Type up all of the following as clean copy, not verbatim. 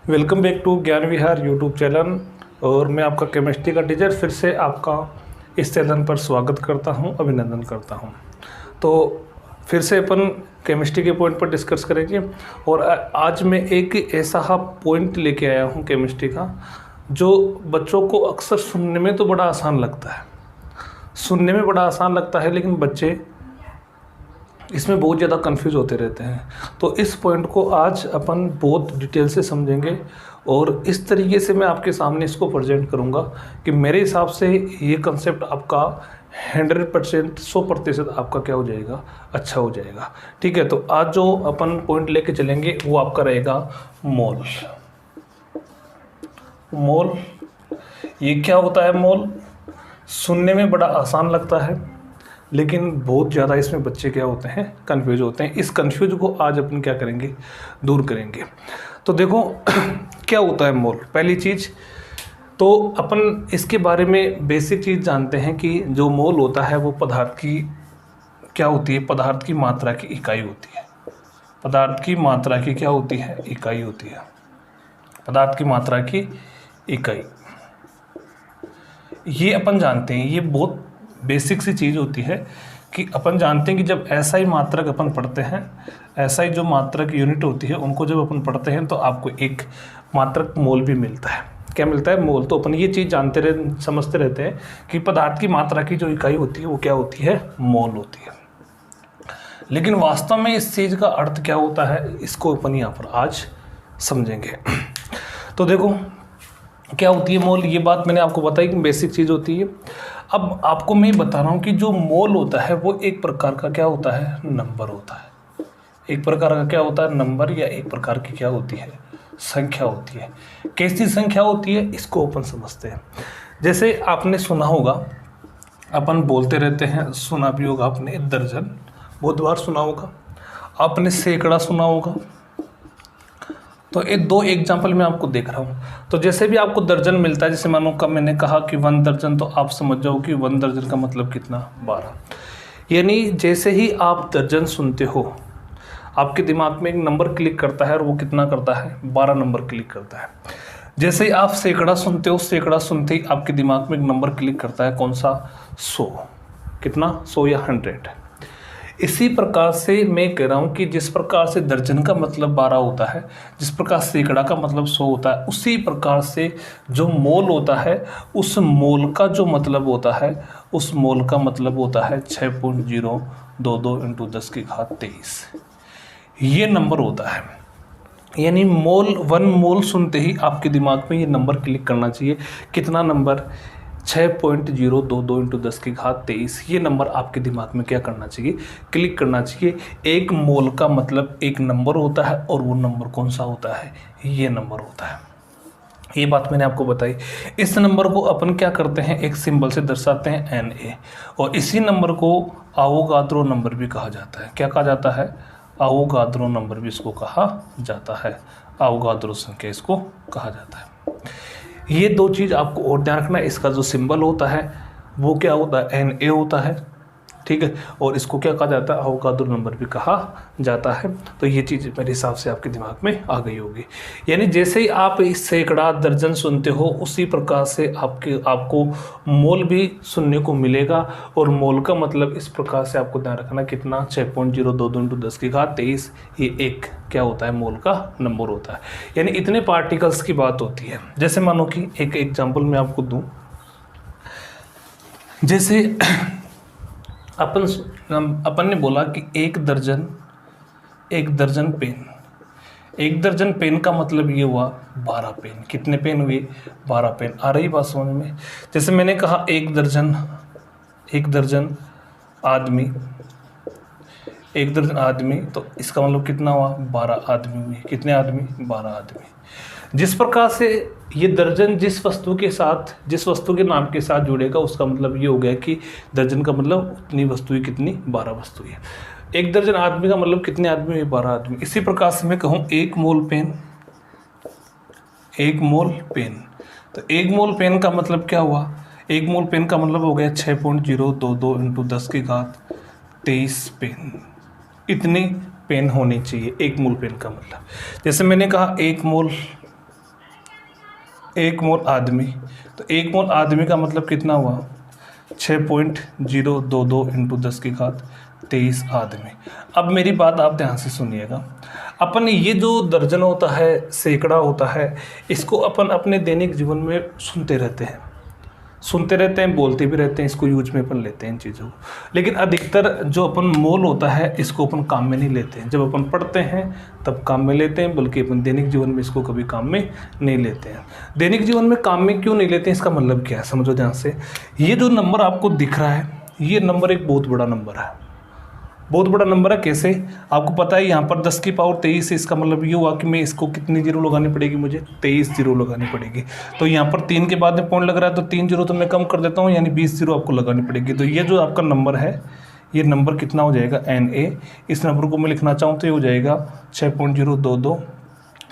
Welcome back to ज्ञान विहार YouTube channel. और मैं आपका केमिस्ट्री का टीचर फिर से आपका इस चैनल पर स्वागत करता हूं, अभिनंदन करता हूं। तो फिर से अपन केमिस्ट्री के पॉइंट पर डिस्कस करेंगे। और आज मैं एक ऐसा पॉइंट लेके आया हूं केमिस्ट्री का जो बच्चों को अक्सर सुनने में तो बड़ा आसान लगता है, लेकिन बच्चे इसमें बहुत ज़्यादा कंफ्यूज होते रहते हैं। तो इस पॉइंट को आज अपन बहुत डिटेल से समझेंगे और इस तरीके से मैं आपके सामने इसको प्रेजेंट करूंगा कि मेरे हिसाब से ये कंसेप्ट आपका 100% 100% आपका क्या हो जाएगा, अच्छा हो जाएगा। ठीक है, तो आज जो अपन पॉइंट लेके चलेंगे वो आपका रहेगा मोल। मोल ये क्या होता है? मोल सुनने में बड़ा आसान लगता है, लेकिन बहुत ज़्यादा इसमें बच्चे क्या होते हैं, कंफ्यूज होते हैं। इस कंफ्यूज को आज अपन क्या करेंगे, दूर करेंगे। तो देखो क्या होता है मोल। पहली चीज़ तो अपन इसके बारे में बेसिक चीज़ जानते हैं कि जो मोल होता है वो पदार्थ की क्या होती है, पदार्थ की मात्रा की इकाई होती है। पदार्थ की मात्रा की क्या होती है, इकाई होती है। पदार्थ की मात्रा की इकाई ये अपन जानते हैं, ये बहुत बेसिक सी चीज़ होती है कि अपन जानते हैं कि जब SI मात्रक अपन पढ़ते हैं, SI जो मात्रक यूनिट होती है उनको जब अपन पढ़ते हैं तो आपको एक मात्रक मोल भी मिलता है। क्या मिलता है? मोल। तो अपन ये चीज़ समझते रहते हैं कि पदार्थ की मात्रा की जो इकाई होती है वो क्या होती है, मोल होती है। लेकिन वास्तव में इस चीज़ का अर्थ क्या होता है, इसको अपन यहाँ पर आज समझेंगे। तो देखो क्या होती है मोल, ये बात मैंने आपको बताई कि बेसिक चीज़ होती है। अब आपको मैं बता रहा हूँ कि जो मोल होता है वो एक प्रकार का क्या होता है, नंबर होता है। एक प्रकार का क्या होता है, नंबर, या एक प्रकार की क्या होती है, संख्या होती है। कैसी संख्या होती है इसको अपन समझते हैं। जैसे आपने सुना होगा, अपन बोलते रहते हैं, सुना भी होगा आपने, दर्जन बहुत बार सुना होगा, आपने सैकड़ा सुना होगा। तो ये दो एग्जाम्पल मैं आपको देख रहा हूँ। तो जैसे भी आपको दर्जन मिलता है, जैसे मानो कब मैंने कहा कि 1 दर्जन, तो आप समझ जाओ कि 1 दर्जन का मतलब कितना, 12। यानी जैसे ही आप दर्जन सुनते हो आपके दिमाग में एक नंबर क्लिक करता है और वो कितना करता है, 12 नंबर क्लिक करता है। जैसे ही आप सैकड़ा सुनते हो, सैकड़ा सुनते ही आपके दिमाग में एक नंबर क्लिक करता है, कौन सा, 100। कितना, 100 या 100। इसी प्रकार से मैं कह रहा हूँ कि जिस प्रकार से दर्जन का मतलब 12 होता है, जिस प्रकार सैकड़ा का मतलब 100 होता है, उसी प्रकार से जो मोल होता है, उस मोल का जो मतलब होता है, उस मोल का मतलब होता है 6.022 × 10⁻23। ये नंबर होता है। यानी मोल, 1 मोल सुनते ही आपके दिमाग में ये नंबर क्लिक करना चाहिए। कितना नंबर, 6.022 × 10⁻23। ये नंबर आपके दिमाग में क्या करना चाहिए, क्लिक करना चाहिए। एक मोल का मतलब एक नंबर होता है, और वो नंबर कौन सा होता है, ये नंबर होता है। ये बात मैंने आपको बताई। इस नंबर को अपन क्या करते हैं, एक सिंबल से दर्शाते हैं, Na। और इसी नंबर को आवोगाद्रो नंबर भी कहा जाता है। क्या कहा जाता है, आवोगाद्रो नंबर भी इसको कहा जाता है। आवोगाद्रो संख्या इसको कहा जाता है। ये दो चीज़ आपको और ध्यान रखना है। इसका जो सिंबल होता है वो क्या होता है, Na होता है, ठीक है। और इसको क्या कहा जाता है, आवोगाद्रो नंबर भी कहा जाता है। तो ये चीज़ मेरे हिसाब से आपके दिमाग में आ गई होगी। यानी जैसे ही आप इस सैकड़ा, दर्जन सुनते हो, उसी प्रकार से आपको मोल भी सुनने को मिलेगा। और मोल का मतलब इस प्रकार से आपको ध्यान रखना, कितना, 6.022 × 10⁻23। ये एक क्या होता है, मोल का नंबर होता है। यानी इतने पार्टिकल्स की बात होती है। जैसे मानो कि एक एग्जाम्पल मैं आपको दूँ, जैसे अपन ने बोला कि एक दर्जन पेन। एक दर्जन पेन का मतलब ये हुआ 12 पेन। कितने पेन हुए, 12 पेन। आ रही बात समझ में? जैसे मैंने कहा एक दर्जन आदमी, एक दर्जन आदमी, तो इसका मतलब कितना हुआ, 12 आदमी हुए। कितने आदमी, 12 आदमी। जिस प्रकार से ये दर्जन जिस वस्तु के नाम के साथ जुड़ेगा, उसका मतलब ये हो गया कि दर्जन का मतलब उतनी वस्तुएं, कितनी, 12 वस्तुएं। एक दर्जन आदमी का मतलब कितने आदमी हुए, 12 आदमी। इसी प्रकार से मैं कहूँ एक मोल पेन, तो एक मोल पेन का मतलब क्या हुआ, एक मोल पेन का मतलब हो गया 6.022 × 10⁻23 पेन। इतनी पेन होनी चाहिए एक मोल पेन का मतलब। जैसे मैंने कहा एक मोल 1 मोल आदमी, तो 1 मोल आदमी का मतलब कितना हुआ 6.022 इंटू 10 की घात 23 आदमी। अब मेरी बात आप ध्यान से सुनिएगा, अपन ये जो दर्जन होता है, सैकड़ा होता है, इसको अपन अपने दैनिक जीवन में सुनते रहते हैं, बोलते भी रहते हैं, इसको यूज में अपन लेते हैं इन चीज़ों को। लेकिन अधिकतर जो अपन मोल होता है इसको अपन काम में नहीं लेते हैं। जब अपन पढ़ते हैं तब काम में लेते हैं, बल्कि अपन दैनिक जीवन में इसको कभी काम में नहीं लेते हैं। दैनिक जीवन में काम में क्यों नहीं लेते हैं, इसका मतलब क्या है समझो ध्यान से। ये जो नंबर आपको दिख रहा है, ये नंबर एक बहुत बड़ा नंबर है, बहुत बड़ा नंबर है। कैसे, आपको पता है यहाँ पर 10 की पावर 23 है, इसका मतलब ये हुआ कि मैं इसको कितनी जीरो लगानी पड़ेगी, मुझे 23 जीरो लगानी पड़ेगी। तो यहाँ पर 3 के बाद में पॉइंट लग रहा है, तो 3 जीरो तो मैं कम कर देता हूँ, यानी 20 जीरो आपको लगानी पड़ेगी। तो ये जो आपका नंबर है, ये नंबर कितना हो जाएगा NA। इस नंबर को मैं लिखना चाहूँ तो ये हो जाएगा 6.022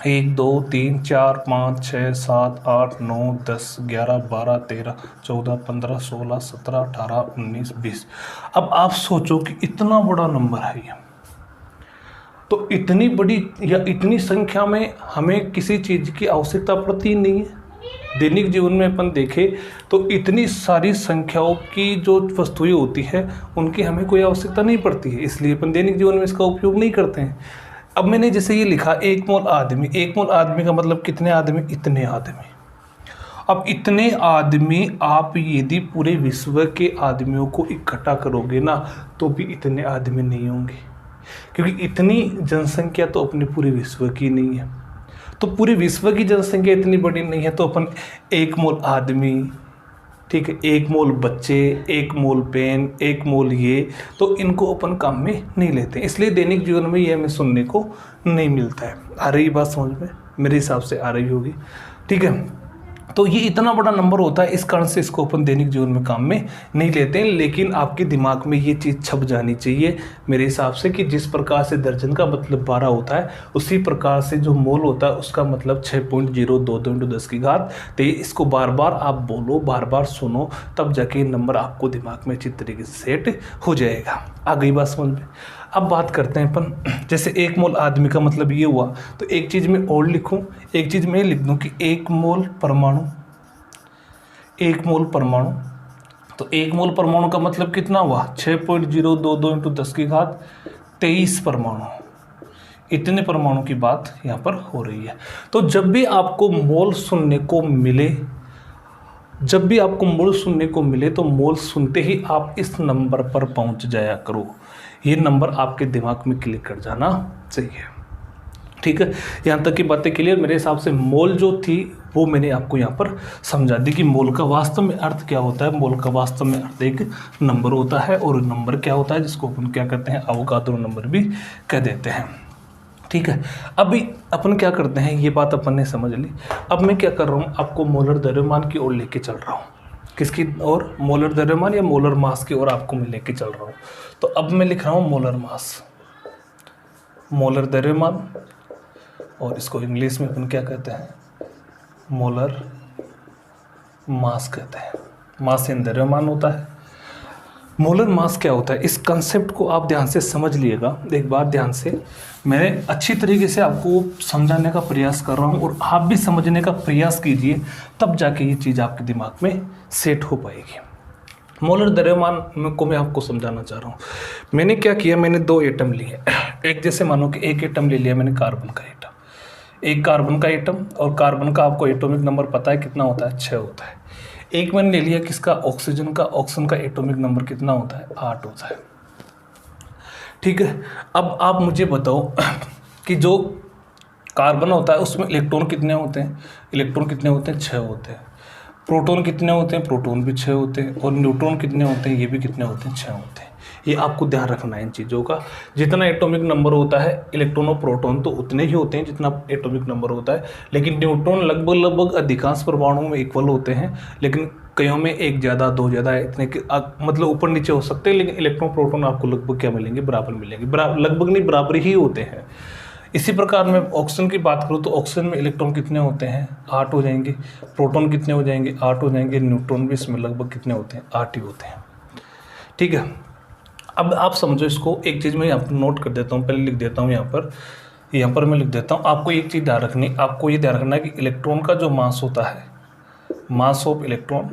1 2 3 4 5 6 7 8 9 10 11 12 13 14 15 16 17 18 19 20। अब आप सोचो कि इतना बड़ा नंबर है ये, तो इतनी बड़ी या इतनी संख्या में हमें किसी चीज़ की आवश्यकता पड़ती नहीं है। दैनिक जीवन में अपन देखें तो इतनी सारी संख्याओं की जो वस्तुएं होती है उनकी हमें कोई आवश्यकता नहीं पड़ती है, इसलिए अपन दैनिक जीवन में इसका उपयोग नहीं करते हैं। अब मैंने जैसे ये लिखा 1 मोल आदमी, 1 मोल आदमी का मतलब कितने आदमी, इतने आदमी। अब इतने आदमी आप यदि पूरे विश्व के आदमियों को इकट्ठा करोगे ना तो भी इतने आदमी नहीं होंगे, क्योंकि इतनी जनसंख्या तो अपने पूरे विश्व की नहीं है। तो पूरे विश्व की जनसंख्या इतनी बड़ी नहीं है, तो अपन 1 मोल आदमी, ठीक है, 1 मोल बच्चे, 1 मोल पेन, 1 मोल ये, तो इनको अपन काम में नहीं लेते, इसलिए दैनिक जीवन में ये हमें सुनने को नहीं मिलता है। आ रही बात समझ में, मेरे हिसाब से आ रही होगी, ठीक है। तो ये इतना बड़ा नंबर होता है, इस कारण से इसको अपन दैनिक जीवन में काम में नहीं लेते हैं। लेकिन आपके दिमाग में ये चीज़ छप जानी चाहिए मेरे हिसाब से कि जिस प्रकार से दर्जन का मतलब 12 होता है, उसी प्रकार से जो मोल होता है उसका मतलब 6.022 इंटू 10 की घात। तो इसको बार बार आप बोलो, बार बार सुनो, तब जाके नंबर आपको दिमाग में अच्छी तरीके से सेट हो जाएगा। आ गई बात समझ में। अब बात करते हैं अपन, जैसे 1 मोल आदमी का मतलब ये हुआ, तो एक चीज़ मैं और लिखूं, एक चीज़ मैं लिख दूं कि 1 मोल परमाणु, 1 मोल परमाणु, तो 1 मोल परमाणु का मतलब कितना हुआ 6.022 इंटू 10 की घात 23 परमाणु। इतने परमाणु की बात यहाँ पर हो रही है। तो जब भी आपको मोल सुनने को मिले, जब भी आपको मोल सुनने को मिले, तो मोल सुनते ही आप इस नंबर पर पहुंच जाया करो। ये नंबर आपके दिमाग में क्लिक कर जाना चाहिए, ठीक है। यहाँ तक की बातें क्लियर। मेरे हिसाब से मोल जो थी वो मैंने आपको यहाँ पर समझा दी कि मोल का वास्तव में अर्थ क्या होता है। मोल का वास्तव में अर्थ एक नंबर होता है, और नंबर क्या होता है जिसको अपन क्या कहते हैं, अवोगाद्रो नंबर भी कह देते हैं, ठीक है। अभी अपन क्या करते हैं, ये बात अपन ने समझ ली। अब मैं क्या कर रहा हूँ, आपको मोलर द्रव्यमान की ओर लेके चल रहा हूँ। किसकी ओर, मोलर द्रव्यमान या मोलर मास की ओर आपको मैं लेके चल रहा हूँ। तो अब मैं लिख रहा हूँ मोलर मास, मोलर द्रव्यमान, और इसको इंग्लिश में अपन क्या कहते हैं, मोलर मास कहते हैं। मास यानी द्रव्यमान होता है। मोलर मास क्या होता है, इस कंसेप्ट को आप ध्यान से समझ लिएगा। एक बात ध्यान से, मैं अच्छी तरीके से आपको समझाने का प्रयास कर रहा हूँ, और आप भी समझने का प्रयास कीजिए, तब जाके ये चीज़ आपके दिमाग में सेट हो पाएगी। मोलर द्रव्यमान को मैं आपको समझाना चाह रहा हूँ। मैंने क्या किया, मैंने 2 एटम लिए। एक जैसे मानो कि एक एटम ले लिया मैंने, कार्बन का एटम, एक कार्बन का एटम, और कार्बन का आपको एटॉमिक नंबर पता है कितना होता है, 6 होता है। एक मैंने ले लिया किसका, ऑक्सीजन का, ऑक्सीजन का एटॉमिक नंबर कितना होता है, 8 होता है, ठीक है। अब आप मुझे बताओ कि जो कार्बन होता है उसमें इलेक्ट्रॉन कितने होते हैं, इलेक्ट्रॉन कितने होते हैं, 6 होते हैं। प्रोटॉन कितने होते हैं, प्रोटॉन भी 6 होते हैं। और न्यूट्रॉन कितने होते हैं, ये भी कितने होते हैं, 6 होते हैं। ये आपको ध्यान रखना है इन चीज़ों का। जितना एटॉमिक नंबर होता है इलेक्ट्रॉन और प्रोटॉन तो उतने ही होते हैं जितना एटॉमिक नंबर होता है, लेकिन न्यूट्रॉन लगभग अधिकांश परमाणुओं में इक्वल होते हैं, लेकिन कईयों में 1 ज़्यादा 2 ज़्यादा इतने के मतलब ऊपर नीचे हो सकते हैं, लेकिन इलेक्ट्रॉन प्रोटॉन आपको लगभग क्या मिलेंगे, बराबर मिलेंगे। लगभग नहीं, बराबर ही होते हैं। इसी प्रकार मैं ऑक्सीजन की बात करूँ तो ऑक्सीजन में इलेक्ट्रॉन कितने होते हैं, 8 हो जाएंगे। प्रोटॉन कितने हो जाएंगे, 8 हो जाएंगे। न्यूट्रॉन भी इसमें लगभग कितने होते हैं, 8 ही होते हैं, ठीक है। अब आप समझो इसको, एक चीज़ मैं यहाँ पर नोट कर देता हूँ, पहले लिख देता हूँ यहाँ पर मैं लिख देता हूँ। आपको एक चीज़ ध्यान रखनी, आपको ये ध्यान रखना है कि इलेक्ट्रॉन का जो मास होता है mass of electron,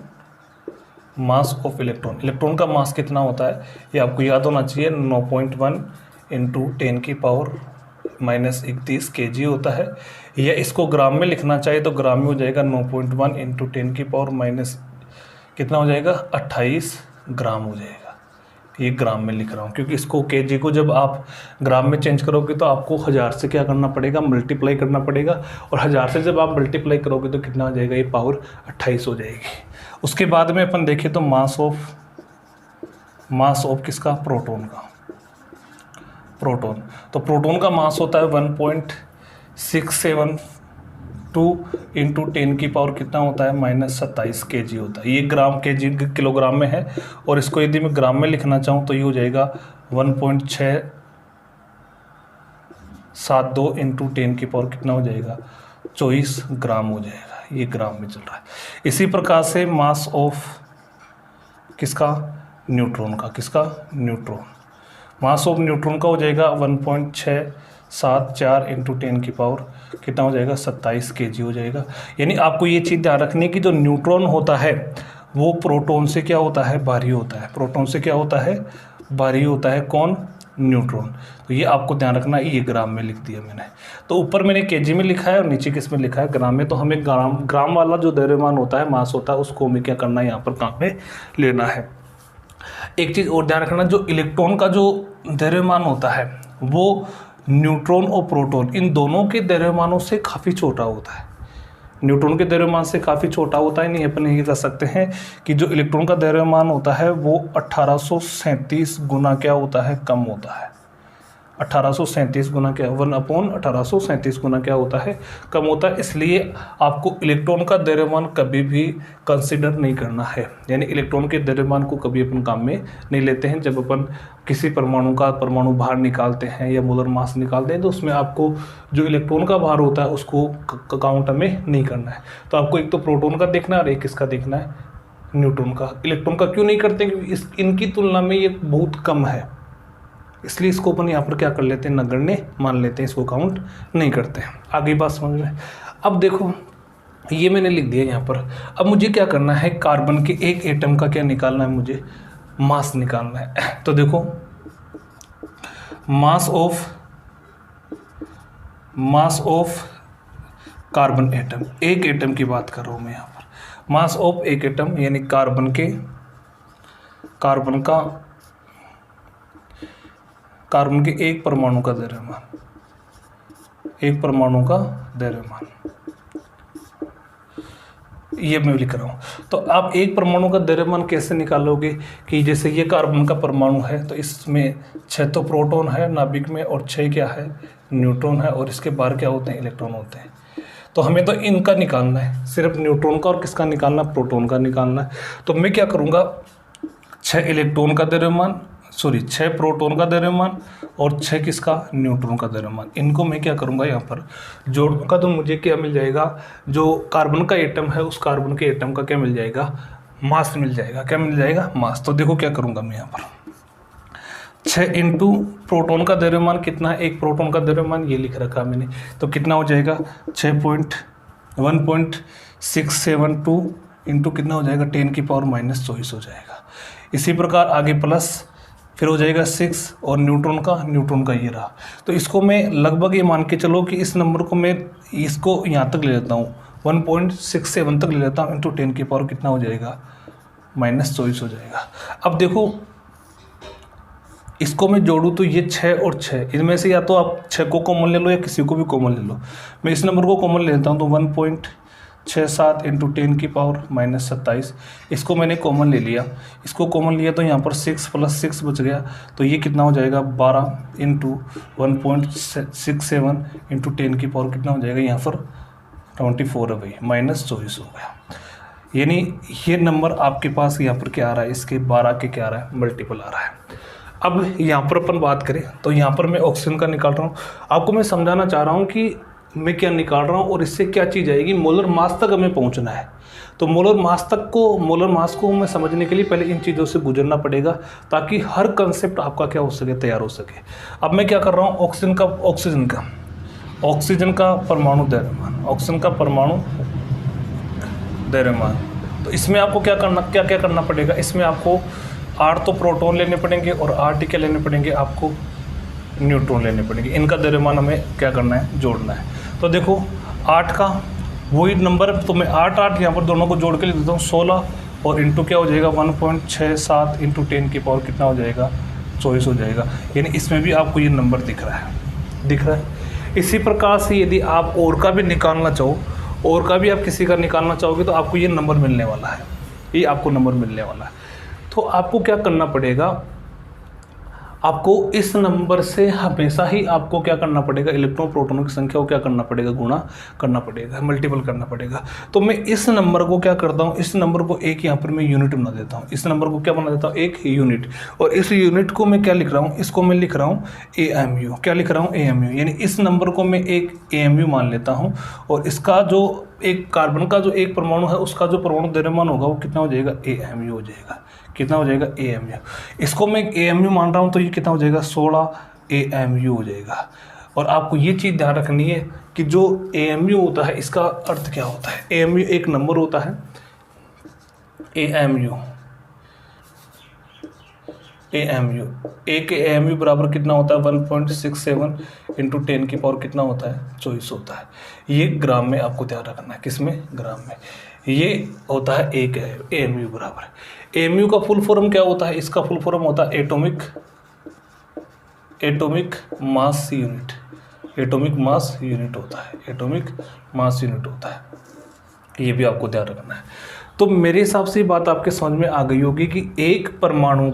mass of electron, electron का मास कितना होता है ये आपको याद होना चाहिए, 9.1 इंटू 10⁻⁻31 kg होता है। या इसको ग्राम में लिखना चाहिए तो ग्राम में हो जाएगा 9.1 इंटू 10⁻- कितना हो जाएगा 28 ग्राम हो जाएगा। ये ग्राम में लिख रहा हूँ क्योंकि इसको केजी को जब आप ग्राम में चेंज करोगे तो आपको 1000 से क्या करना पड़ेगा, मल्टीप्लाई करना पड़ेगा, और 1000 से जब आप मल्टीप्लाई करोगे तो कितना हो जाएगा, ये पावर 28 हो जाएगी। उसके बाद में अपन देखें तो मास ऑफ किसका, प्रोटॉन का, प्रोटॉन। तो प्रोटॉन का मास होता है 1.672 इंटू 10⁻, कितना होता है -27 kg होता है। ये ग्राम केजी किलोग्राम में है, और इसको यदि मैं ग्राम में लिखना चाहूँ तो ये हो जाएगा 1.672 इंटू 10⁻, कितना हो जाएगा 24 ग्राम हो जाएगा। ये ग्राम में चल रहा है। इसी प्रकार से मास ऑफ किसका, न्यूट्रॉन का, किसका, न्यूट्रॉन, मास ऑफ न्यूट्रॉन का हो जाएगा 1.674 इंटू 10⁻, कितना हो जाएगा 27 kg हो जाएगा। यानी आपको ये चीज़ ध्यान रखनी है कि जो न्यूट्रॉन होता है वो प्रोटॉन से क्या होता है, भारी होता है। प्रोटॉन से क्या होता है, भारी होता है। कौन, न्यूट्रॉन। तो ये आपको ध्यान रखना है, ये ग्राम में लिख दिया मैंने। तो ऊपर मैंने केजी में लिखा है और नीचे किस में लिखा है, ग्राम में। तो हमें ग्राम वाला जो द्रव्यमान होता है, मास होता है, उसको हमें क्या करना है, यहाँ पर काम में लेना है। एक चीज़ और ध्यान रखना, जो इलेक्ट्रॉन का जो द्रव्यमान होता है वो न्यूट्रॉन और प्रोटॉन इन दोनों के द्रव्यमानों से काफ़ी छोटा होता है। न्यूट्रॉन के द्रव्यमान से काफ़ी छोटा होता है। नहीं, अपन ये कह सकते हैं कि जो इलेक्ट्रॉन का द्रव्यमान होता है वो 1837 गुना क्या होता है, कम होता है। 1837 गुना क्या, 1/1837 गुना क्या होता है, कम होता है। इसलिए आपको इलेक्ट्रॉन का द्रव्यमान कभी भी कंसिडर नहीं करना है। यानी इलेक्ट्रॉन के द्रव्यमान को कभी अपन काम में नहीं लेते हैं। जब अपन किसी परमाणु का परमाणु भार निकालते हैं या मोलर मास निकालते हैं तो उसमें आपको जो इलेक्ट्रॉन का भार होता है उसको काउंट में नहीं करना है। तो आपको एक तो प्रोटॉन का देखना है और एक किसका देखना है, न्यूट्रॉन का। इलेक्ट्रॉन का क्यों नहीं करते, क्योंकि इनकी तुलना में ये बहुत कम है, इसलिए इसको अपन यहाँ पर क्या कर लेते हैं, नगण्य मान लेते हैं, इसको काउंट नहीं करते हैं। आगे बात समझ में। अब देखो ये मैंने लिख दिया यहाँ पर। अब मुझे क्या करना है, कार्बन के एक एटम का क्या निकालना है, मुझे मास निकालना है। तो देखो मास ऑफ कार्बन एटम, एक एटम की बात कर रहा हूँ मैं यहाँ पर। मास ऑफ एक एटम यानी कार्बन के एक परमाणु का द्रव्यमान, एक परमाणु का द्रव्यमान, ये मैं लिख रहा हूँ। तो आप एक परमाणु का द्रव्यमान कैसे निकालोगे कि जैसे ये कार्बन का परमाणु है तो इसमें 6 तो प्रोटॉन है नाभिक में और 6 क्या है, न्यूट्रॉन है, और इसके बाहर क्या होते हैं, इलेक्ट्रॉन होते हैं। तो हमें तो इनका निकालना है, सिर्फ न्यूट्रॉन का और किसका निकालना, प्रोटॉन का निकालना है। तो मैं क्या करूँगा, 6 इलेक्ट्रॉन का द्रव्यमान, 6 प्रोटॉन का द्रव्यमान और 6 किसका, न्यूट्रॉन का द्रव्यमान, इनको मैं क्या करूँगा यहाँ पर जोड़ूंगा। तो मुझे क्या मिल जाएगा, जो कार्बन का एटम है उस कार्बन के एटम का क्या मिल जाएगा, मास मिल जाएगा। क्या मिल जाएगा, मास। तो देखो क्या करूँगा मैं यहाँ पर, 6 इंटू प्रोटॉन का द्रव्यमान कितना है, एक प्रोटॉन का द्रव्यमान ये लिख रखा मैंने, तो कितना हो जाएगा 1.672 इंटू कितना हो जाएगा 10⁻⁻24 हो जाएगा। इसी प्रकार आगे प्लस फिर हो जाएगा 6 और न्यूट्रॉन का ये रहा। तो इसको मैं लगभग ये मान के चलो कि इस नंबर को मैं इसको यहाँ तक ले लेता हूँ, 1.67 तक ले लेता हूँ, इंटू 10⁻, कितना हो जाएगा -24 हो जाएगा। अब देखो इसको मैं जोड़ूँ तो ये 6 और 6, इनमें से या तो आप 6 को कॉमन ले लो या किसी को भी कॉमन ले लो। मैं इस नंबर को कॉमन ले लेता हूँ, तो 1.67 इंटू 10⁻⁻27, इसको मैंने कॉमन ले लिया। इसको कॉमन लिया तो यहाँ पर 6 + 6 बच गया, तो ये कितना हो जाएगा 12 इंटू 1.67 इंटू 10⁻, कितना हो जाएगा यहाँ पर 24 है भाई, -24 हो गया। यानी ये नंबर आपके पास यहाँ पर क्या आ रहा है, इसके 12 के क्या आ रहा है, मल्टीपल आ रहा है। अब यहाँ पर अपन बात करें तो यहाँ पर मैं ऑक्सीजन का निकाल रहा हूँ। आपको मैं समझाना चाह रहा हूँ कि मैं क्या निकाल रहा हूँ और इससे क्या चीज़ आएगी, मोलर मास तक हमें पहुँचना है। तो मोलर मास को मैं समझने के लिए पहले इन चीज़ों से गुजरना पड़ेगा ताकि हर कंसेप्ट आपका क्या हो सके, तैयार हो सके। अब मैं क्या कर रहा हूँ, ऑक्सीजन का परमाणु द्रव्यमान, ऑक्सीजन का परमाणु द्रव्यमान तो इसमें आपको क्या क्या करना पड़ेगा, इसमें आपको 8 तो प्रोटॉन लेने पड़ेंगे और 8 क्या लेने पड़ेंगे, आपको न्यूट्रॉन लेने पड़ेंगे। इनका द्रव्यमान हमें क्या करना है, जोड़ना है। तो देखो 8 का वही नंबर, तो मैं 8 यहाँ पर दोनों को जोड़ के लिख देता हूँ 16 और इंटू क्या हो जाएगा 1.67 इंटू 10 की पावर कितना हो जाएगा 24 हो जाएगा। यानी इसमें भी आपको ये नंबर दिख रहा है। इसी प्रकार से यदि आप और का भी निकालना चाहो, और का भी आप किसी का निकालना चाहोगे तो आपको ये नंबर मिलने वाला है, ये आपको नंबर मिलने वाला है। तो आपको क्या करना पड़ेगा, आपको इस नंबर से हमेशा ही आपको क्या करना पड़ेगा, इलेक्ट्रॉन प्रोटॉनों की संख्या को क्या करना पड़ेगा, गुणा करना पड़ेगा, मल्टीपल करना पड़ेगा। तो मैं इस नंबर को क्या करता हूँ, इस नंबर को एक यहाँ पर मैं यूनिट बना देता हूँ, इस नंबर को क्या बना देता हूँ, एक यूनिट। और इस यूनिट को मैं क्या लिख रहा हूँ, इसको मैं लिख रहा हूँ AMU। क्या लिख रहा हूँ, AMU। यानी इस नंबर को मैं एक AMU मान लेता हूँ और इसका जो एक कार्बन का जो एक परमाणु है उसका जो परमाणु द्रव्यमान होगा वो कितना हो जाएगा, AMU हो जाएगा। कितना हो जाएगा, AMU। इसको मैं AMU मान रहा हूँ तो ये कितना हो जाएगा, 16 AMU हो जाएगा। और आपको ये चीज़ ध्यान रखनी है कि जो AMU होता है इसका अर्थ क्या होता है। AMU एक नंबर होता है, AMU एक AMU बराबर कितना होता है 1.67 इंटू 10 की पावर कितना होता है 24 होता है। ये ग्राम में आपको ध्यान रखना है, किस में, ग्राम में। ये होता है एक AMU बराबर। AMU का फुल फॉर्म क्या होता है, इसका फुल फॉर्म होता है atomic mass unit. Atomic mass unit होता है, एटॉमिक मास यूनिट होता है। ये भी आपको ध्यान रखना है। तो मेरे हिसाब से बात आपके समझ में आ गई होगी कि एक परमाणु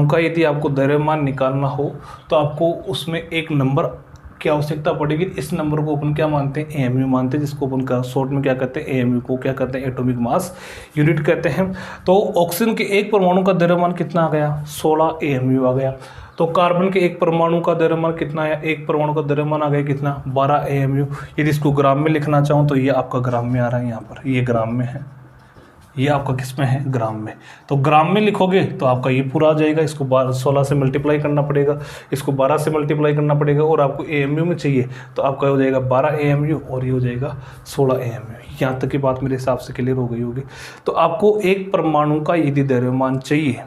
का यदि आपको द्रव्यमान निकालना हो तो आपको उसमें एक नंबर की आवश्यकता पड़ेगी। इस नंबर को अपन क्या मानते हैं, AMU मानते हैं, जिसको अपन शॉर्ट में क्या कहते हैं, AMU को क्या कहते हैं, एटॉमिक मास यूनिट कहते हैं। तो ऑक्सीजन के एक परमाणु का द्रव्यमान कितना आ गया, 16 AMU आ गया। तो कार्बन के एक परमाणु का द्रव्यमान कितना आया, एक परमाणु का द्रव्यमान आ गया कितना, 12 AMU। यदि इसको ग्राम में लिखना चाहूँ तो ये आपका ग्राम में आ रहा है, यहाँ पर ये ग्राम में है, ये आपका किस में है, ग्राम में। तो ग्राम में लिखोगे तो आपका ये पूरा आ जाएगा। इसको 16 से मल्टीप्लाई करना पड़ेगा, इसको 12 से मल्टीप्लाई करना पड़ेगा, और आपको AMU में चाहिए तो आपका हो जाएगा 12 AMU और ये हो जाएगा 16 AMU। यहाँ तक की बात मेरे हिसाब से क्लियर हो गई होगी। तो आपको एक परमाणु का यदि द्रव्यमान चाहिए,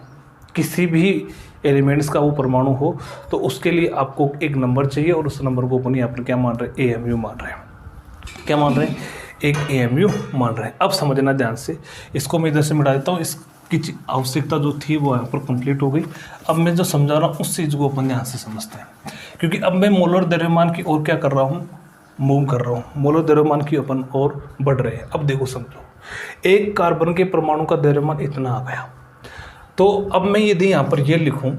किसी भी एलिमेंट्स का वो परमाणु हो, तो उसके लिए आपको एक नंबर चाहिए और उस नंबर को अपन यहाँ पर क्या मान रहे हैं, AMU मान रहे हैं। क्या मान रहे हैं, एक AMU मान रहे हैं। अब समझना ध्यान से, इसको मैं इधर से मिटा देता हूँ। इसकी आवश्यकता जो थी वो यहाँ पर कंप्लीट हो गई। अब मैं जो समझा रहा हूँ उस चीज़ को अपन यहाँ से समझते हैं, क्योंकि अब मैं मोलर द्रव्यमान की ओर क्या कर रहा हूँ, मूव कर रहा हूँ। मोलर द्रव्यमान की अपन और बढ़ रहे हैं। अब देखो समझो, एक कार्बन के परमाणु का द्रव्यमान इतना आ गया। तो अब मैं यदि यहाँ पर ये लिखूँ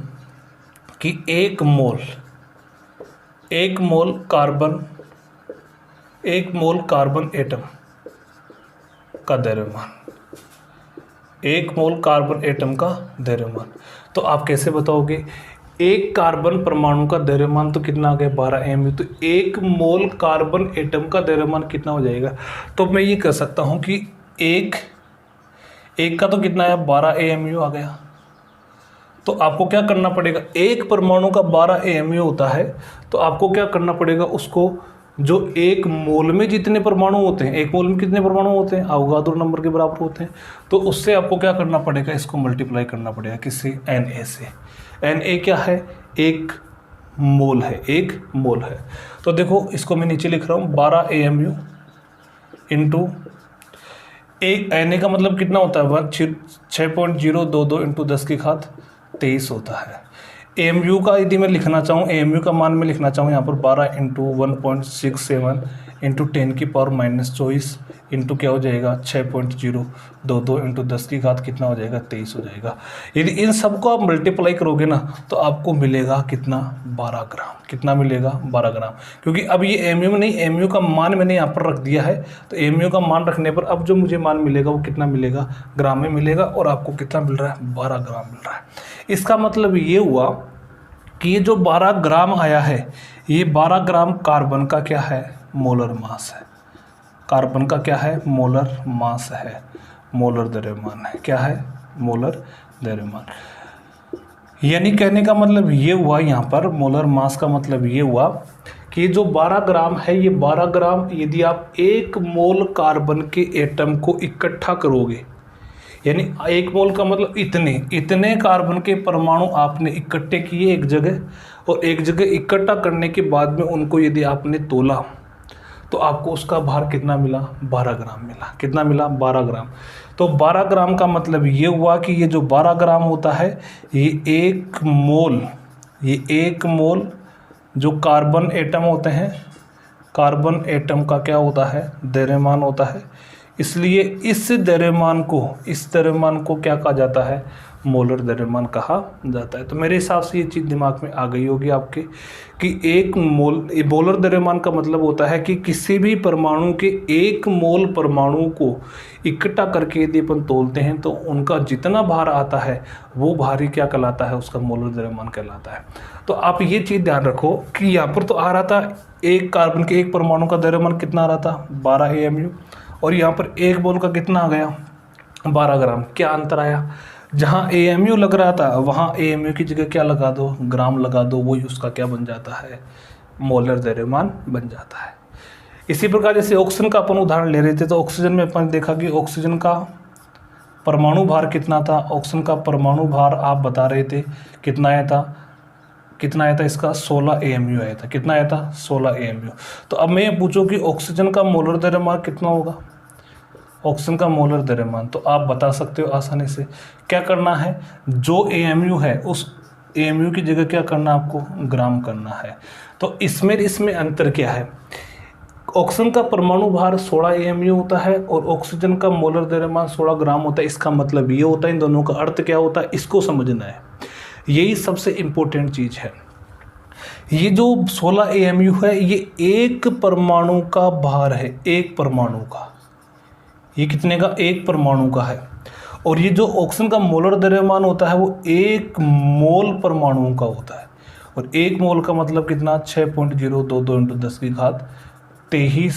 कि एक मोल कार्बन एटम का द्रव्यमान, एक मोल कार्बन एटम का द्रव्यमान, तो आप कैसे बताओगे, एक कार्बन परमाणु का द्रव्यमान तो कितना आ गया 12 AMU। तो एक मोल कार्बन एटम का द्रव्यमान कितना हो जाएगा। तो मैं ये कह सकता हूँ कि एक का तो कितना है 12 AMU आ गया। तो आपको क्या करना पड़ेगा, एक परमाणु का 12 AMU होता है, तो आपको क्या करना पड़ेगा, उसको जो एक मोल में जितने परमाणु होते हैं, एक मोल में कितने परमाणु होते हैं, अवोगाद्रो नंबर के बराबर होते हैं, तो उससे आपको क्या करना पड़ेगा, इसको मल्टीप्लाई करना पड़ेगा किससे, Na से। Na क्या है, एक मोल है, एक मोल है। तो देखो इसको मैं नीचे लिख रहा हूँ 12 AMU इंटू एक, Na का मतलब कितना होता है 6.022 इंटू 10 की घात 23 होता है। AMU का यदि मैं लिखना चाहूँ, AMU का मान मैं लिखना चाहूँ यहाँ पर 12 इंटू 1.67 इंटू 10 की पावर -24 इंटू क्या हो जाएगा 6.022 इंटू 10 की घात कितना हो जाएगा 23 हो जाएगा। यदि इन सबको आप मल्टीप्लाई करोगे ना तो आपको मिलेगा कितना 12 ग्राम। कितना मिलेगा 12 ग्राम। क्योंकि अब ये AMU में नहीं, AMU का मान मैंने यहाँ पर रख दिया है, तो AMU का मान रखने पर अब जो मुझे मान मिलेगा वो कितना मिलेगा, ग्राम में मिलेगा। और आपको कितना मिल रहा है 12 ग्राम मिल रहा है। इसका मतलब ये हुआ कि ये जो 12 ग्राम आया है, ये 12 ग्राम कार्बन का क्या है, मोलर मास है। कार्बन का क्या है, मोलर मास है, मोलर द्रव्यमान है। क्या है, मोलर द्रव्यमान। यानी कहने का मतलब ये हुआ, यहाँ पर मोलर मास का मतलब ये हुआ कि जो 12 ग्राम है, ये 12 ग्राम यदि आप 1 मोल कार्बन के एटम को इकट्ठा करोगे, यानी 1 मोल का मतलब इतने कार्बन के परमाणु आपने इकट्ठे किए एक जगह, और एक जगह इकट्ठा करने के बाद में उनको यदि आपने तोला तो आपको उसका भार कितना मिला? 12 ग्राम मिला। कितना मिला? 12 ग्राम। तो 12 ग्राम का मतलब ये हुआ कि ये जो 12 ग्राम होता है, ये 1 मोल जो कार्बन एटम होते हैं, कार्बन एटम का क्या होता है? द्रव्यमान होता है। इसलिए इस द्रव्यमान को क्या कहा जाता है? मोलर द्रव्यमान कहा जाता है। तो मेरे हिसाब से ये चीज़ दिमाग में आ गई होगी आपके कि 1 मोलर द्रव्यमान का मतलब होता है कि किसी भी परमाणु के 1 मोल परमाणु को इकट्ठा करके यदि अपन तोलते हैं तो उनका जितना भार आता है वो भार ही क्या कहलाता है? उसका मोलर द्रव्यमान कहलाता है। तो आप ये चीज़ ध्यान रखो कि यहाँ पर तो आ रहा था एक कार्बन के 1 परमाणु का द्रव्यमान कितना आ रहा था? 12 AMU, और यहाँ पर 1 मोल का कितना आ गया? 12 ग्राम। क्या अंतर आया? जहाँ AMU लग रहा था वहाँ AMU की जगह क्या लगा दो? ग्राम लगा दो, वही उसका क्या बन जाता है? मोलर द्रव्यमान बन जाता है। इसी प्रकार जैसे ऑक्सीजन का अपन उदाहरण ले रहे थे, तो ऑक्सीजन में अपन देखा कि ऑक्सीजन का परमाणु भार कितना था? ऑक्सीजन का परमाणु भार आप बता रहे थे कितना आया था? इसका 16 AMU आया था। कितना आया था? 16 AMU। तो अब मैं ये पूछूं कि ऑक्सीजन का मोलर द्रव्यमान कितना होगा? ऑक्सीजन का मोलर द्रव्यमान तो आप बता सकते हो आसानी से। क्या करना है? जो AMU है उस AMU की जगह क्या करना है आपको? ग्राम करना है। तो इसमें अंतर क्या है? ऑक्सीजन का परमाणु भार 16 AMU होता है और ऑक्सीजन का मोलर द्रव्यमान 16 ग्राम होता है। इसका मतलब ये होता है, इन दोनों का अर्थ क्या होता है, इसको समझना है। यही सबसे इम्पोर्टेंट चीज़ है। ये जो 16 AMU है ये एक परमाणु का भार है, एक परमाणु का। ये कितने का? एक परमाणु का है। और ये जो ऑक्सीजन का मोलर द्रव्यमान होता है वो 1 मोल परमाणु का होता है। और 1 मोल का मतलब कितना? 6.022 × 10⁻23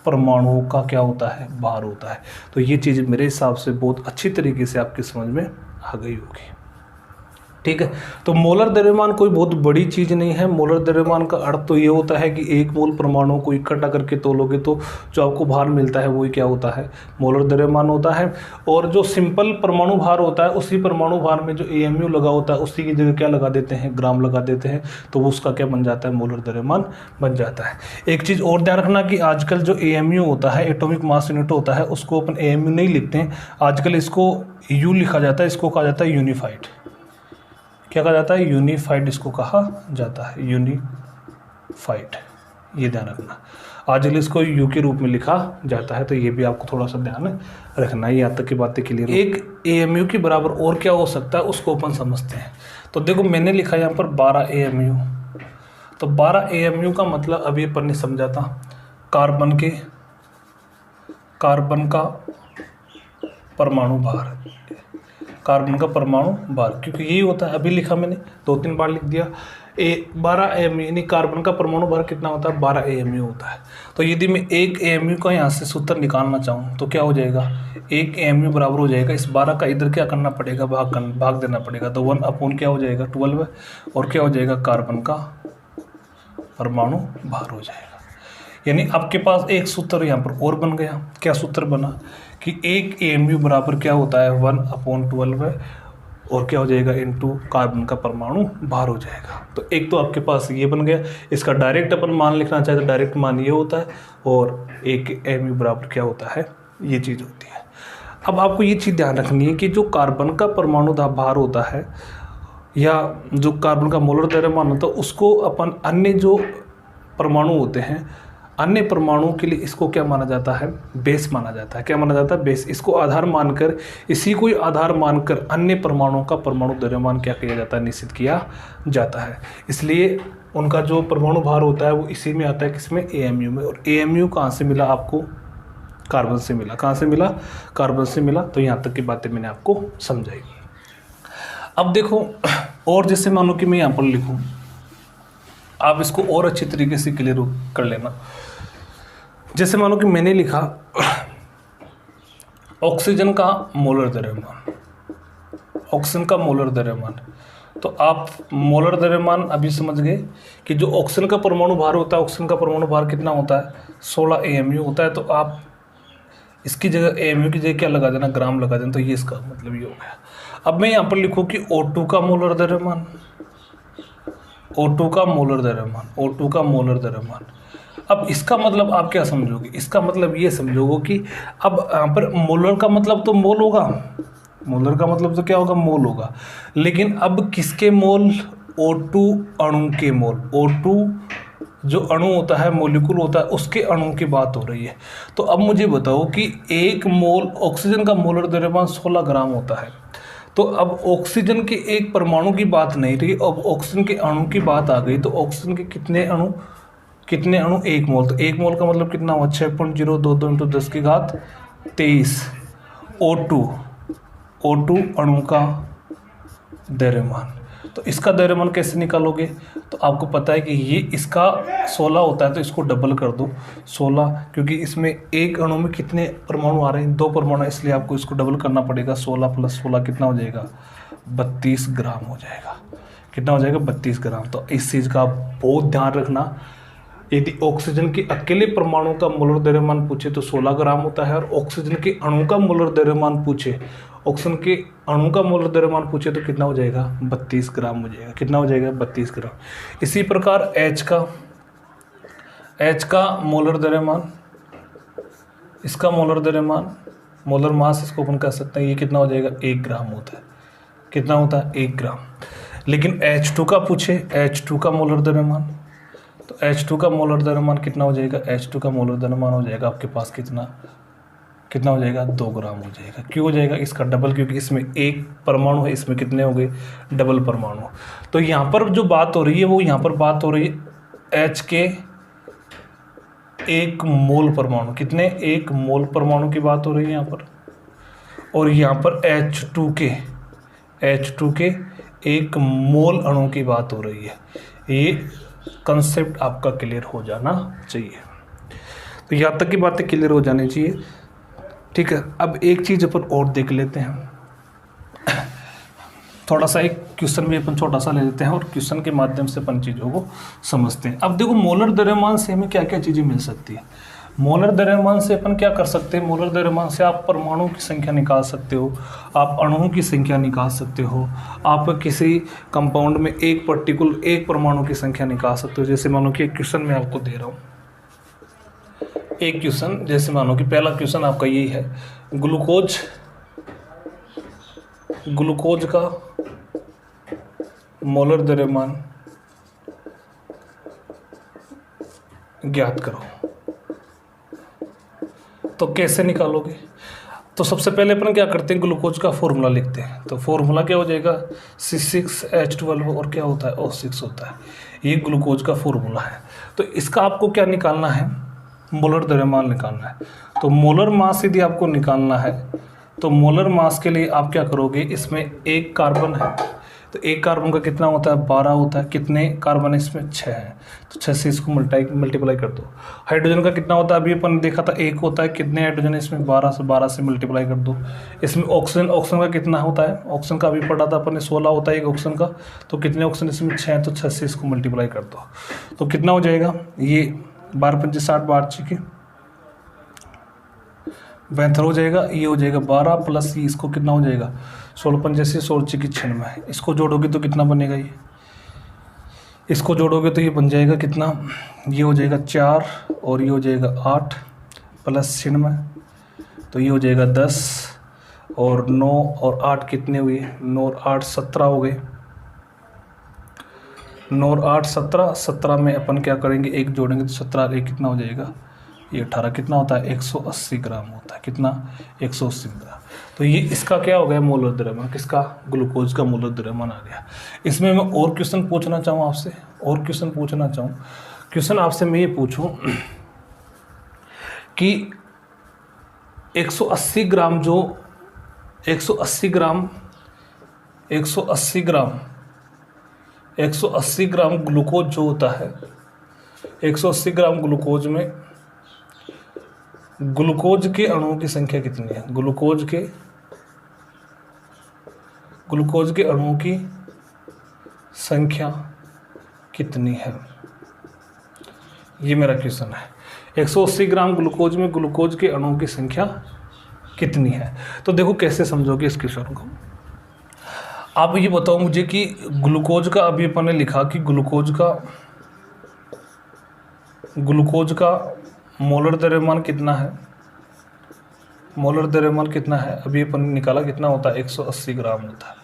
परमाणुओं का क्या होता है? भार होता है। तो ये चीज़ मेरे हिसाब से बहुत अच्छी तरीके से आपकी समझ में आ गई होगी। ठीक है। तो मोलर द्रव्यमान कोई बहुत बड़ी चीज़ नहीं है। मोलर द्रव्यमान का अर्थ तो ये होता है कि 1 मोल परमाणु को इकट्ठा करके तोलोगे तो जो आपको भार मिलता है वही क्या होता है? मोलर द्रव्यमान होता है। और जो सिंपल परमाणु भार होता है उसी परमाणु भार में जो AMU लगा होता है उसी की जगह क्या लगा देते हैं? ग्राम लगा देते हैं। तो उसका क्या बन जाता है? मोलर द्रव्यमान बन जाता है। एक चीज़ और ध्यान रखना कि आजकल जो AMU होता है, एटॉमिक मास यूनिट होता है, उसको अपन AMU नहीं लिखते हैं। आजकल इसको U लिखा जाता है। इसको कहा जाता है यूनिफाइड। क्या कहा जाता है? यूनिफाइड इसको कहा जाता है, यूनिफाइड। ये ध्यान रखना। आजकल इसको यू के रूप में लिखा जाता है, तो ये भी आपको थोड़ा सा ध्यान रखना है। यहाँ तक की बातें क्लियर। एक AMU के बराबर और क्या हो सकता है उसको अपन समझते हैं। तो देखो मैंने लिखा यहाँ पर 12 AMU। तो 12 AMU का मतलब अभी अपन ने समझा था कार्बन का परमाणु भार, कार्बन का परमाणु भार, क्योंकि यही होता है। अभी लिखा मैंने 2-3 बार लिख दिया। 12 AMU यानी कार्बन का परमाणु भार कितना होता है? 12 AMU होता है। तो यदि मैं 1 AMU का यहाँ से सूत्र निकालना चाहूँ तो क्या हो जाएगा? 1 AMU बराबर हो जाएगा, इस 12 का इधर क्या करना पड़ेगा? भाग देना पड़ेगा। तो 1/, क्या हो जाएगा? 12, और क्या हो जाएगा? कार्बन का परमाणु भार हो जाएगा। यानी आपके पास एक सूत्र यहाँ पर और बन गया। क्या सूत्र बना? कि 1 AMU बराबर क्या होता है? 1/12 है, और क्या हो जाएगा? इनटू कार्बन का परमाणु भार हो जाएगा। तो एक तो आपके पास ये बन गया। इसका डायरेक्ट अपन मान लिखना चाहे तो डायरेक्ट मान ये होता है, और 1 AMU बराबर क्या होता है? ये चीज़ होती है। अब आपको ये चीज़ ध्यान रखनी है कि जो कार्बन का परमाणु भार होता है या जो कार्बन का मोलर द्रव्यमान होता है उसको अपन अन्य जो परमाणु होते हैं, अन्य परमाणुओं के लिए इसको क्या माना जाता है? बेस माना जाता है। क्या माना जाता है? बेस। इसको आधार मानकर, इसी को आधार मानकर अन्य परमाणुओं का परमाणु द्रव्यमान क्या किया जाता है? निश्चित किया जाता है। इसलिए उनका जो परमाणु भार होता है वो इसी में आता है, किसमें? AMU में। और AMU कहाँ से मिला आपको? कार्बन से मिला। कहाँ से मिला? कार्बन से मिला। तो यहाँ तक की बातें मैंने आपको समझाई। अब देखो, और जैसे मानो कि मैं यहाँ पर लिखूँ, आप इसको और अच्छी तरीके से क्लियर कर लेना। जैसे मानो कि मैंने लिखा ऑक्सीजन का मोलर द्रव्यमान, ऑक्सीजन का मोलर द्रव्यमान। तो आप मोलर द्रव्यमान अभी समझ गए कि जो ऑक्सीजन का परमाणु भार होता है, ऑक्सीजन का परमाणु भार कितना होता है, 16 AMU होता है। तो आप इसकी जगह AMU की जगह क्या लगा देना, ग्राम लगा देना। तो ये इसका मतलब ये हो गया। अब मैं यहाँ पर लिखूँ कि O2 का मोलर द्रव्यमान, O2 का मोलर द्रव्यमान, O2 का मोलर द्रव्यमान। अब इसका मतलब आप क्या समझोगे, इसका मतलब ये समझोगे कि अब यहाँ पर मोलर का मतलब तो मोल होगा, मोलर का मतलब तो क्या होगा, मोल होगा। लेकिन अब किसके मोल, O2 अणु के मोल, O2 जो अणु होता है, मॉलिक्यूल होता है, उसके अणु की बात हो रही है। तो अब मुझे बताओ कि 1 मोल ऑक्सीजन का मोलर द्रव्यमान 16 ग्राम होता है। तो अब ऑक्सीजन के एक परमाणु की बात नहीं रही, अब ऑक्सीजन के अणु की बात आ गई। तो ऑक्सीजन के कितने अणु, 1 मोल। तो 1 मोल का मतलब कितना हुआ, 6.022 × 10⁻23 O2 अणु का द्रव्यमान। तो इसका द्रव्यमान कैसे निकालोगे, तो आपको पता है कि ये इसका 16 होता है, तो इसको डबल कर दो 16, क्योंकि इसमें एक अणु में कितने परमाणु आ रहे हैं, 2 परमाणु, इसलिए आपको इसको डबल करना पड़ेगा। 16 + 16 कितना हो जाएगा, 32 ग्राम हो जाएगा। कितना हो जाएगा, 32 ग्राम। तो इस चीज़ का आप बहुत ध्यान रखना। यदि ऑक्सीजन के अकेले परमाणु का मोलर द्रव्यमान पूछे तो 16 ग्राम होता है, और ऑक्सीजन के अणु का मोलर द्रव्यमान पूछे, ऑक्सीजन के अणु का मोलर द्रव्यमान पूछे तो कितना हो जाएगा, 32 ग्राम हो जाएगा। कितना हो जाएगा, 32 ग्राम। इसी प्रकार H का मोलर द्रव्यमान, इसका मोलर द्रव्यमान, मोलर मास इसको अपन कह सकते हैं, ये कितना हो जाएगा, 1 ग्राम होता है। कितना होता है, 1 ग्राम। लेकिन H2 का पूछे, H2 का मोलर द्रव्यमान, तो H2 का मोलर द्रव्यमान कितना हो जाएगा, H2 का मोलर द्रव्यमान हो जाएगा आपके पास कितना हो जाएगा, 2 ग्राम हो जाएगा। क्यों हो जाएगा, इसका डबल, क्योंकि इसमें एक परमाणु है, इसमें कितने हो गए, डबल परमाणु। तो यहाँ पर जो बात हो रही है, वो यहाँ पर बात हो रही है H के 1 मोल परमाणु, कितने, 1 मोल परमाणु की बात हो रही है यहाँ पर। और यहाँ पर H2 के 1 मोल अणु की बात हो रही है। ये कंसेप्ट आपका क्लियर हो जाना चाहिए। तो यहाँ तक की बातें क्लियर हो जानी चाहिए, ठीक है। अब एक चीज़ अपन और देख लेते हैं, थोड़ा सा एक क्वेश्चन भी अपन छोटा सा ले लेते हैं, और क्वेश्चन के माध्यम से अपन चीज़ों को समझते हैं। अब देखो, मोलर द्रव्यमान से हमें क्या क्या चीज़ें मिल सकती है। मोलर द्रव्यमान से अपन क्या कर सकते हैं, मोलर द्रव्यमान से आप परमाणु की संख्या निकाल सकते हो, आप अणुओं की संख्या निकाल सकते हो, आप किसी कंपाउंड में एक पर्टिकुलर एक परमाणु की संख्या निकाल सकते हो। जैसे मानो कि एक क्वेश्चन मैं आपको दे रहा हूँ, एक क्वेश्चन, जैसे मानो कि पहला क्वेश्चन आपका यही है, ग्लूकोज का मोलर द्रव्यमान ज्ञात करो। तो कैसे निकालोगे, तो सबसे पहले अपन क्या करते हैं, ग्लूकोज का फॉर्मूला लिखते हैं। तो फॉर्मूला क्या हो जाएगा, C6H12, और क्या होता है, O6 होता है। ये ग्लूकोज का फॉर्मूला है। तो इसका आपको क्या निकालना है, मोलर द्रव्यमान निकालना है। तो मोलर मास यदि आपको निकालना है, तो मोलर मास के लिए आप क्या करोगे, इसमें एक कार्बन है, तो एक कार्बन का कितना होता है, 12 होता है। कितने कार्बन है इसमें, 6 है, तो 6 से इसको मल्टीप्लाई कर दो। हाइड्रोजन का कितना होता है, अभी अपन देखा था 1 होता है। कितने हाइड्रोजन है इसमें, 12 से मल्टीप्लाई कर दो। इसमें ऑक्सीजन का कितना होता है, ऑक्सीजन का अभी पढ़ा था अपन ने, 16 होता है एक ऑक्सीजन का। तो कितने ऑक्सीजन इसमें, 6 है, तो 6 से इसको मल्टीप्लाई कर दो। तो कितना हो जाएगा, ये 12 × 5 = 60, 12 बेहतर हो जाएगा। ये हो जाएगा 12 प्लस ये, इसको कितना हो जाएगा, 16 × 5 = 16 × 96। इसको जोड़ोगे तो कितना बनेगा, ये इसको जोड़ोगे तो ये बन जाएगा कितना, ये हो जाएगा 4, और ये हो जाएगा 8 प्लस 96, तो ये हो जाएगा 10, और 9 और 8 कितने हुए, 9 और 8 17 हो गए। 9 और 8 17, 17 में अपन क्या करेंगे, एक जोड़ेंगे तो 17 एक कितना हो जाएगा, ये 18 कितना होता है, 180 ग्राम होता है। कितना, 180 ग्राम। तो ये इसका क्या हो गया, मोलर द्रव्यमान, किसका, ग्लूकोज का मोलर द्रव्यमान आ गया। इसमें मैं और क्वेश्चन पूछना चाहूँ आपसे, क्वेश्चन आपसे मैं ये पूछूं कि 180 ग्राम जो 180 ग्राम ग्लूकोज जो होता है, 180 ग्राम ग्लूकोज में ग्लूकोज के अणुओं की संख्या कितनी है, ग्लूकोज के अणुओं की संख्या कितनी है, ये मेरा क्वेश्चन है। 180 ग्राम ग्लूकोज में ग्लूकोज के अणुओं की संख्या कितनी है। तो देखो कैसे समझोगे इस क्वेश्चन को। आप ये बताओ मुझे कि ग्लूकोज का, अभी अपन ने लिखा कि ग्लूकोज का मोलर द्रव्यमान कितना है, मोलर द्रव्यमान कितना है, अभी अपन ने निकाला कितना होता है, 180 ग्राम होता है।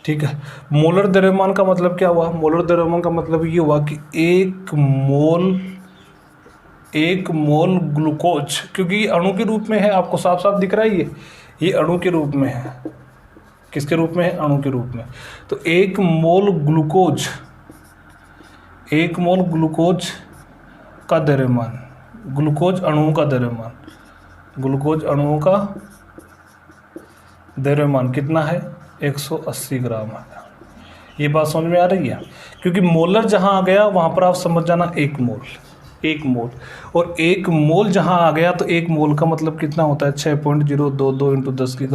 ठीक है, मोलर द्रव्यमान का मतलब क्या हुआ, मोलर द्रव्यमान का मतलब ये हुआ कि एक मोल ग्लूकोज, क्योंकि ये अणु के रूप में है, आपको साफ साफ दिख रहा है, ये अणु के रूप में है। किसके रूप में है, अणु के रूप में। तो एक मोल ग्लूकोज का द्रव्यमान, ग्लूकोज अणुओं का द्रव्यमान कितना है, 180 ग्राम है। ये बात समझ में आ रही है, क्योंकि मोलर जहाँ आ गया वहाँ पर आप समझ जाना एक मोल, और एक मोल जहाँ आ गया तो एक मोल का मतलब कितना होता है, 6.022 ×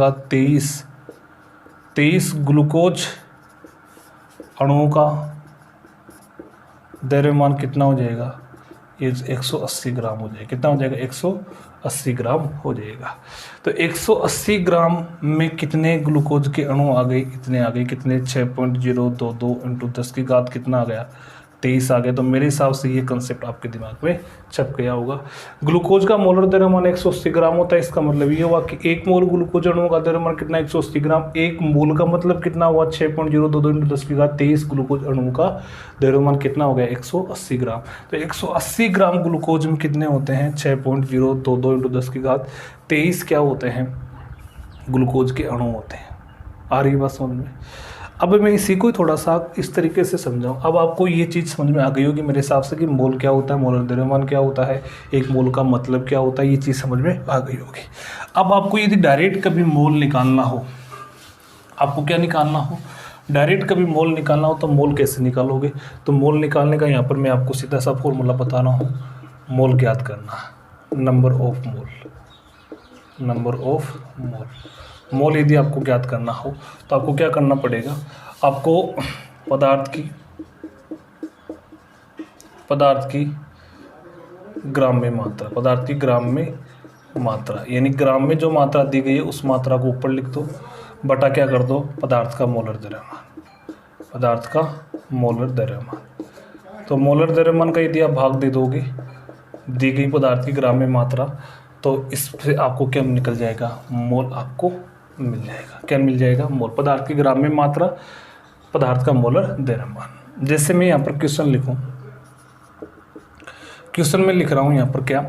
10⁻23 ग्लूकोज अणुओं का द्रव्यमान कितना हो जाएगा, ये 180 ग्राम हो जाएगा। कितना हो जाएगा, 180 ग्राम हो जाएगा। तो 180 ग्राम में कितने ग्लूकोज के अणु आ गए, इतने आ गए, कितने, 6.022 × 10⁻³ कितना आ गया, 23 आ गया। तो मेरे हिसाब से ये कंसेप्ट आपके दिमाग में छप गया होगा। ग्लूकोज का मोलर द्रव्यमान 180 ग्राम होता है, इसका मतलब ये हुआ कि एक मोल ग्लूकोज अणुओं का द्रव्यमान कितना, 180 ग्राम। एक मोल का मतलब कितना हुआ, 6.022 × 10⁻23 ग्लूकोज अणुओं का द्रव्यमान कितना हो गया, 180 ग्राम। तो 180 ग्राम ग्लूकोज में कितने होते हैं, 6.022 × 10⁻23 क्या होते हैं, ग्लूकोज के अणु होते हैं। आ रही बात समझ में। अब मैं इसी को थोड़ा सा इस तरीके से समझाऊं। अब आपको ये चीज़ समझ में आ गई होगी मेरे हिसाब से कि मोल क्या होता है, मोलर द्रव्यमान क्या होता है, एक मोल का मतलब क्या होता है, ये चीज़ समझ में आ गई होगी। अब आपको यदि डायरेक्ट कभी मोल निकालना हो, आपको क्या निकालना हो, डायरेक्ट कभी मोल निकालना हो, तो मोल कैसे निकालोगे। तो मोल निकालने का यहाँ पर मैं आपको सीधा सा फॉर्मूला बता रहा हूँ। मोल ज्ञात करना, नंबर ऑफ मोल। मोल यदि आपको ज्ञात करना हो तो आपको क्या करना पड़ेगा, आपको पदार्थ की ग्राम में मात्रा, यानी ग्राम में जो मात्रा दी गई है उस मात्रा को ऊपर लिख दो, बटा क्या कर दो, पदार्थ का मोलर द्रव्यमान। तो मोलर द्रव्यमान का यदि आप भाग दे दोगे दी गई पदार्थ की ग्राम में मात्रा, तो इससे आपको क्या निकल जाएगा, मोल आपको मिल जाएगा। क्या मिल जाएगा, मोल। पदार्थ की ग्राम में मात्रा, पदार्थ का मोलर द्रव्यमान। जैसे मैं यहाँ पर क्वेश्चन लिखूं, क्वेश्चन में लिख रहा हूँ यहाँ पर क्या,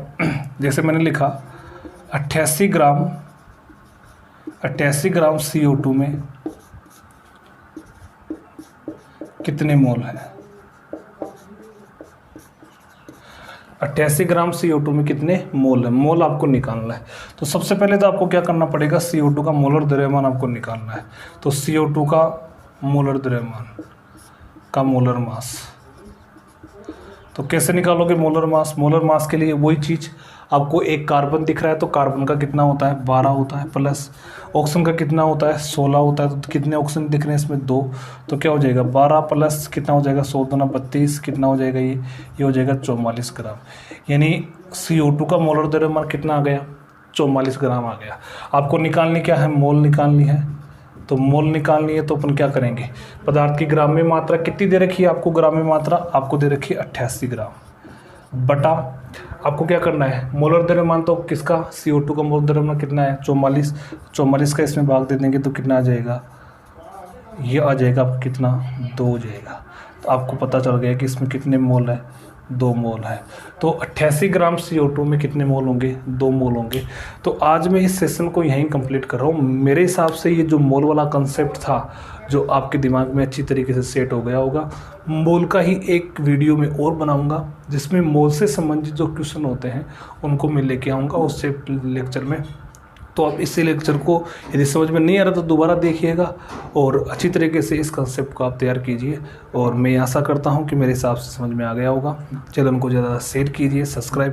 जैसे मैंने लिखा 88 ग्राम CO2 में कितने मोल है, 88 ग्राम CO2 में कितने मोल है, मोल आपको निकालना है। तो सबसे पहले तो आपको क्या करना पड़ेगा, CO2 का मोलर द्रव्यमान आपको निकालना है। तो CO2 का मोलर द्रव्यमान का मोलर मास, तो कैसे निकालोगे मोलर मास। मोलर मास के लिए वही चीज़, आपको एक कार्बन दिख रहा है तो कार्बन का कितना होता है, 12 होता है, प्लस ऑक्सीजन का कितना होता है, 16 होता है। तो कितने ऑक्सीजन दिख रहे हैं इसमें, 2। तो क्या हो जाएगा, 12 प्लस कितना हो जाएगा, 16 × 32, कितना हो जाएगा, ये हो जाएगा 44 ग्राम। यानी CO2 का मोलर द्रव्यमान कितना आ गया, 44 ग्राम आ गया। आपको निकालनी क्या है, मोल निकालनी है। तो मोल निकालनी है तो अपन क्या करेंगे, पदार्थ की ग्राम में मात्रा कितनी दे रखी है आपको, ग्राम में मात्रा आपको दे रखी है 88 ग्राम, बटा आपको क्या करना है, मोलर द्रव्यमान तो किसका, CO2 का मोलर द्रव्यमान कितना है, 44 का इसमें भाग दे देंगे तो कितना आ जाएगा, ये आ जाएगा आपको कितना, 2 हो जाएगा। तो आपको पता चल गया कि इसमें कितने मोल है, 2 मोल है। तो 88 ग्राम CO2 में कितने मोल होंगे, 2 मोल होंगे। तो आज मैं इस सेशन को यहीं कंप्लीट कर रहा हूँ। मेरे हिसाब से ये जो मोल वाला कंसेप्ट था जो आपके दिमाग में अच्छी तरीके से सेट हो गया होगा। मोल का ही एक वीडियो में और बनाऊंगा जिसमें मोल से संबंधित जो क्वेश्चन होते हैं उनको मैं लेके आऊँगा उससे लेक्चर में। तो आप इसी लेक्चर को यदि समझ में नहीं आ रहा तो दोबारा देखिएगा और अच्छी तरीके से इस कंसेप्ट को आप तैयार कीजिए। और मैं आशा करता हूं कि मेरे हिसाब से समझ में आ गया होगा। चैनल को ज़्यादा शेयर कीजिए, सब्सक्राइब